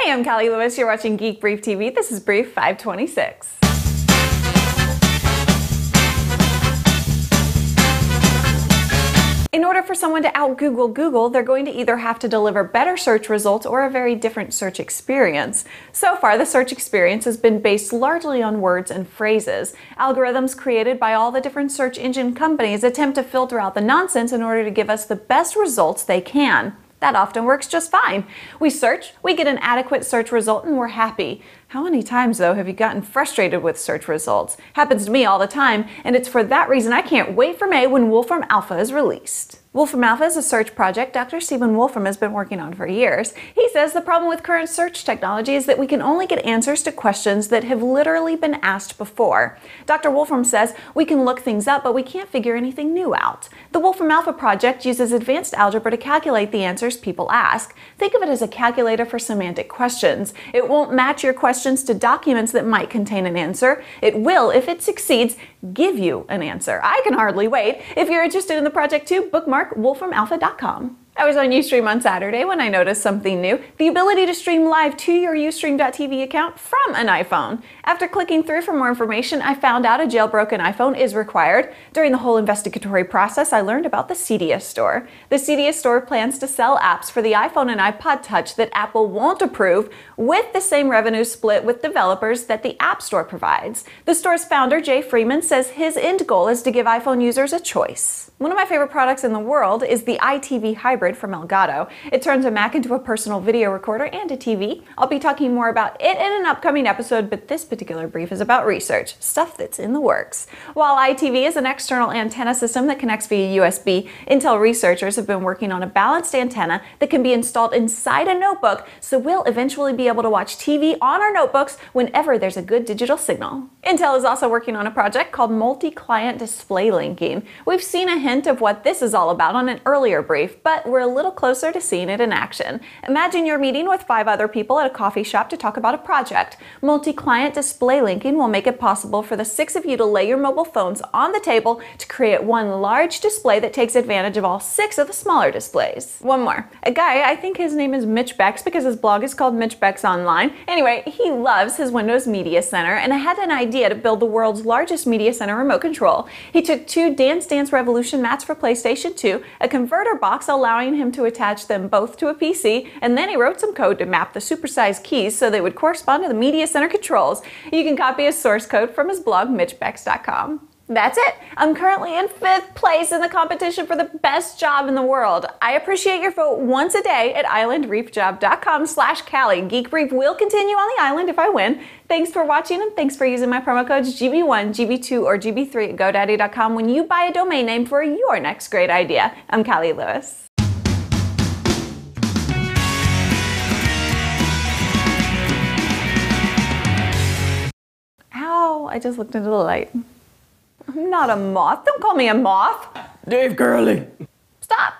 Hey, I'm Callie Lewis. You're watching Geek Brief TV. This is Brief 526. In order for someone to out-Google Google, they're going to either have to deliver better search results or a very different search experience. So far, the search experience has been based largely on words and phrases. Algorithms created by all the different search engine companies attempt to filter out the nonsense in order to give us the best results they can. That often works just fine. We search, we get an adequate search result, and we're happy. How many times, though, have you gotten frustrated with search results? Happens to me all the time, and it's for that reason I can't wait for May when WolframAlpha is released. WolframAlpha is a search project Dr. Stephen Wolfram has been working on for years. He says the problem with current search technology is that we can only get answers to questions that have literally been asked before. Dr. Wolfram says we can look things up, but we can't figure anything new out. The WolframAlpha project uses advanced algebra to calculate the answers people ask. Think of it as a calculator for semantic questions. It won't match your questions to documents that might contain an answer. It will, if it succeeds, give you an answer. I can hardly wait. If you're interested in the project too, bookmark WolframAlpha.com. I was on Ustream on Saturday when I noticed something new, the ability to stream live to your Ustream.tv account from an iPhone. After clicking through for more information, I found out a jailbroken iPhone is required. During the whole investigatory process, I learned about the CDS Store. The CDS Store plans to sell apps for the iPhone and iPod Touch that Apple won't approve, with the same revenue split with developers that the App Store provides. The store's founder, Jay Freeman, says his end goal is to give iPhone users a choice. One of my favorite products in the world is the iTV Hybrid from Elgato. It turns a Mac into a personal video recorder and a TV. I'll be talking more about it in an upcoming episode, but this particular brief is about research, stuff that's in the works. While iTV is an external antenna system that connects via USB, Intel researchers have been working on a balanced antenna that can be installed inside a notebook, so we'll eventually be able to watch TV on our notebooks whenever there's a good digital signal. Intel is also working on a project called multi-client display linking. We've seen a hint of what this is all about on an earlier brief, but we're a little closer to seeing it in action. Imagine you're meeting with 5 other people at a coffee shop to talk about a project. Multi-client display linking will make it possible for the 6 of you to lay your mobile phones on the table to create one large display that takes advantage of all 6 of the smaller displays. One more. A guy, I think his name is Mitch Becks because his blog is called Mitch Becks Online. Anyway, he loves his Windows Media Center and had an idea to build the world's largest media center remote control. He took 2 Dance Dance Revolution mats for PlayStation 2, a converter box allowing him to attach them both to a PC, and then he wrote some code to map the supersized keys so they would correspond to the media center controls. You can copy his source code from his blog, mitchbecks.com. That's it. I'm currently in 5th place in the competition for the best job in the world. I appreciate your vote once a day at islandreefjob.com/Callie. Geek Brief will continue on the island if I win. Thanks for watching and thanks for using my promo codes GB1, GB2, or GB3 at GoDaddy.com when you buy a domain name for your next great idea. I'm Callie Lewis. Ow, I just looked into the light. I'm not a moth. Don't call me a moth. Dave Gurley. Stop.